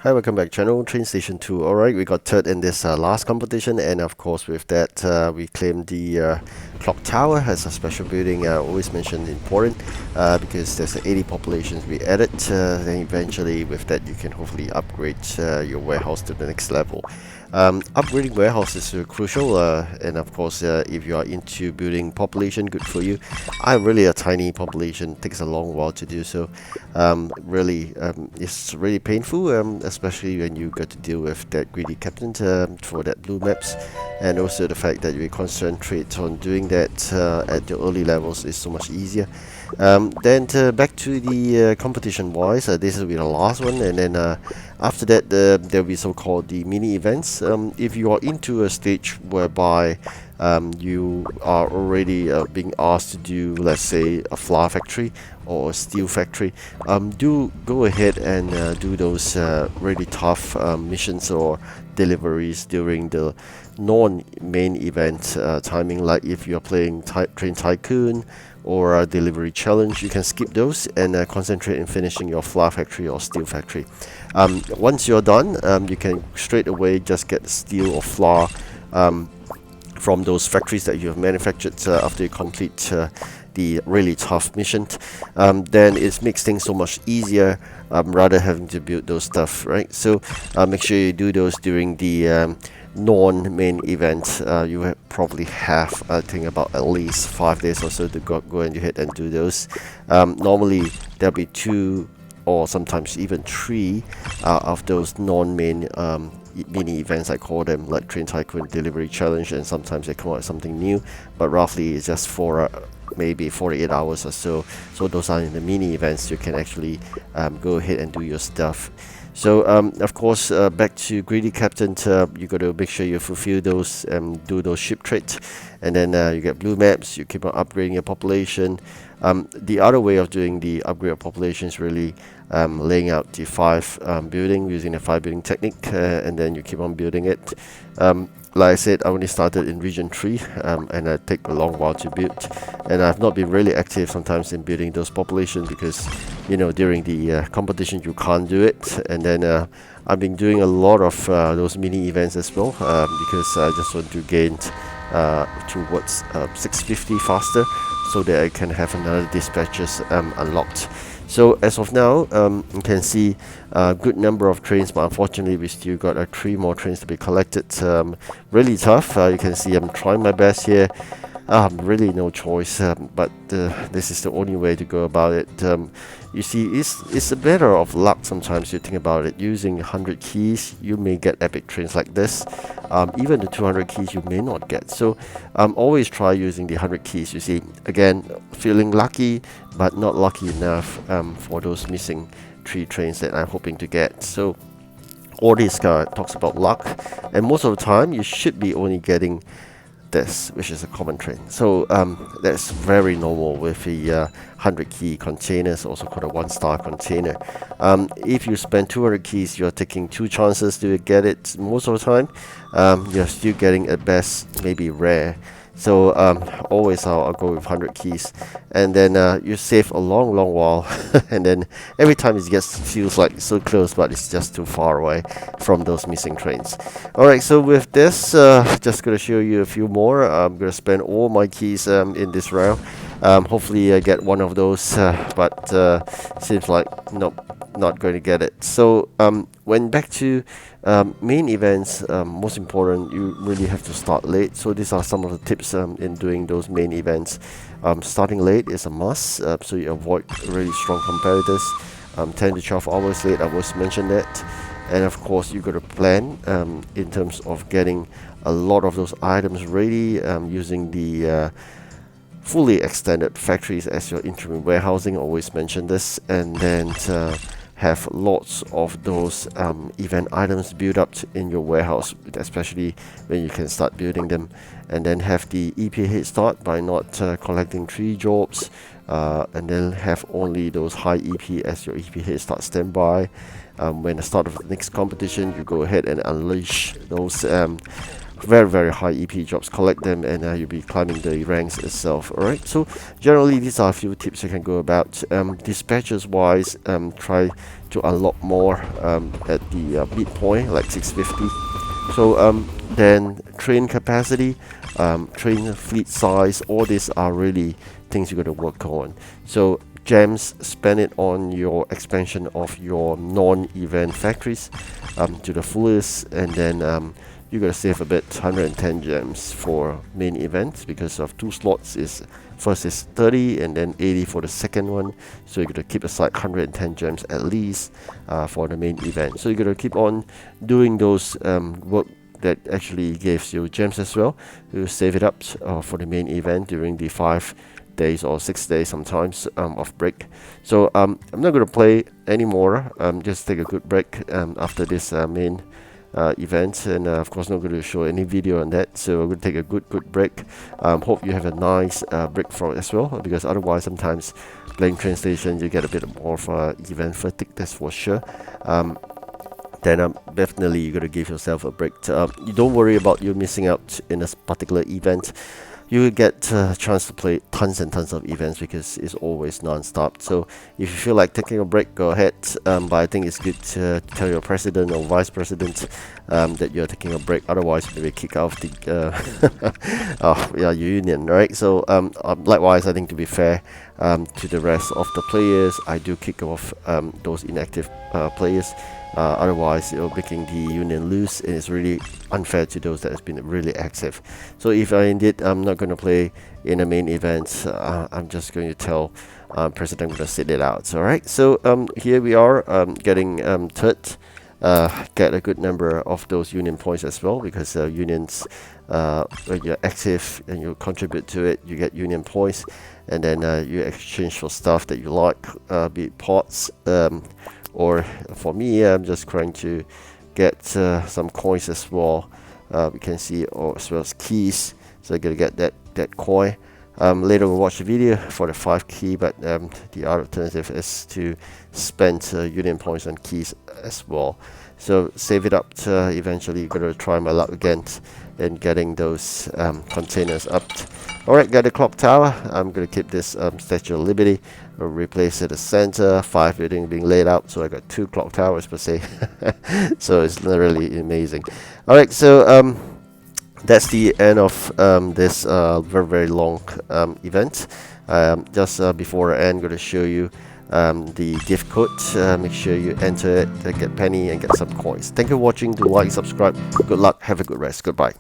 Hi, welcome back channel, TrainStation2. Alright, we got third in this last competition, and of course with that we claimed the clock tower as a special building. Always mentioned important because there's 80 populations we added. Then eventually with that you can hopefully upgrade your warehouse to the next level. Upgrading warehouse is crucial, and of course if you are into building population, good for you. I'm really a tiny population, takes a long while to do so. It's really painful, especially when you got to deal with that greedy captain for that blue maps, and also the fact that you concentrate on doing that at the early levels is so much easier. Then back to the competition wise, this will be the last one, and then after that there will be so-called the mini events. If you are into a stage whereby you are already being asked to do, let's say, a flour factory or a steel factory, do go ahead and do those really tough missions or deliveries during the non-main event timing. Like if you're playing Train Tycoon or a delivery challenge, you can skip those and concentrate in finishing your flour factory or steel factory. Once you're done, you can straight away just get steel or flour from those factories that you have manufactured after you complete the really tough mission. Then it makes things so much easier rather having to build those stuff, right? So make sure you do those during the non-main event. You probably have, I think, about at least 5 days or so to go and ahead and do those. Normally there'll be 2 or sometimes even 3 of those non-main mini events, I call them, like Train Tycoon Delivery Challenge, and sometimes they come out with something new, but roughly it's just for maybe 48 hours or so. So those are in the mini events. You can actually go ahead and do your stuff. So of course, back to greedy captain, you got to make sure you fulfill those, do those ship trades, and then you get blue maps. You keep on upgrading your population. The other way of doing the upgrade of population is really laying out the 5 building using the 5 building technique, and then you keep on building it. Like I said, I only started in region 3, and it take a long while to build, and I've not been really active sometimes in building those populations because, you know, during the competition you can't do it. And then I've been doing a lot of those mini events as well, because I just want to gain towards 650 faster, so that I can have another dispatches unlocked. So as of now, you can see a good number of trains, but unfortunately we still got 3 more trains to be collected. Really tough. You can see I'm trying my best here. Really no choice, but this is the only way to go about it. You see, it's a matter of luck sometimes. You think about it. Using 100 keys, you may get epic trains like this. Even the 200 keys you may not get. So always try using the 100 keys. You see, again, feeling lucky, but not lucky enough for those missing 3 trains that I'm hoping to get. So all this talks about luck, and most of the time you should be only getting this, which is a common train. So that's very normal with the 100 key containers, also called a 1-star container. If you spend 200 keys, you're taking 2 chances to get it. Most of the time you're still getting at best maybe rare. So always I'll go with 100 keys, and then you save a long while and then every time it feels like so close, but it's just too far away from those missing trains. Alright, so with this, just gonna show you a few more. I'm gonna spend all my keys in this round. Hopefully I get one of those, but seems like not going to get it. So when back to main events, most important, you really have to start late. So these are some of the tips in doing those main events. Starting late is a must, so you avoid really strong competitors. 10 to 12 hours late, I always mention that. And of course you got to plan in terms of getting a lot of those items ready, using the fully extended factories as your interim warehousing. Always mention this, and then have lots of those event items built up in your warehouse, especially when you can start building them. And then have the EP head start by not collecting 3 jobs, and then have only those high EP as your EP head start standby. When the start of the next competition, you go ahead and unleash those very high EP drops. Collect them, and you'll be climbing the ranks itself. All right. So generally, these are a few tips you can go about. Dispatches wise, try to unlock more at the midpoint, like 650. So then train capacity, train fleet size, all these are really things you got to work on. So gems, spend it on your expansion of your non-event factories to the fullest, and then you gotta save a bit, 110 gems for main events, because of 2 slots is first is 30 and then 80 for the second one. So you gotta keep aside 110 gems at least for the main event. So you gotta keep on doing those work that actually gives you gems as well. You save it up for the main event during the 5 days or 6 days sometimes of break. So I'm not going to play anymore. Just take a good break after this main event, and of course not going to show any video on that. So I'm going to take a good break. Hope you have a nice break from it as well, because otherwise sometimes playing train station you get a bit more of event fatigue, that's for sure. Then definitely you got to give yourself a break. You don't worry about you missing out in a particular event. You will get a chance to play tons and tons of events because it's always non-stop. So if you feel like taking a break, go ahead. But I think it's good to tell your president or vice president that you're taking a break. Otherwise, you will kick out of the your union, right? So likewise, I think to be fair to the rest of the players, I do kick off those inactive players. Otherwise, you're making the union lose, and it's really unfair to those that has been really active. So if I'm not going to play in a main event, I'm just going to tell President I'm going to sit it out. All right. So here we are getting third. Get a good number of those union points as well, because unions, when you're active and you contribute to it, you get union points, and then you exchange for stuff that you like, be it pots. Or for me, I'm just trying to get some coins as well. We can see, as well as keys. So I gotta get that coin. Later we'll watch the video for the 5 key, but the other alternative is to spend union points on keys as well. So save it up. Eventually, gotta try my luck again in getting those containers up. Alright, got the clock tower. I'm gonna keep this Statue of Liberty. I'll replace it at the center. 5 buildings being laid out, so I got 2 clock towers per se. So it's really amazing. Alright, so that's the end of this very long event. Just before I end, I'm going to show you the gift code. Make sure you enter it, get penny and get some coins. Thank you for watching. Do like, subscribe. Good luck. Have a good rest. Goodbye.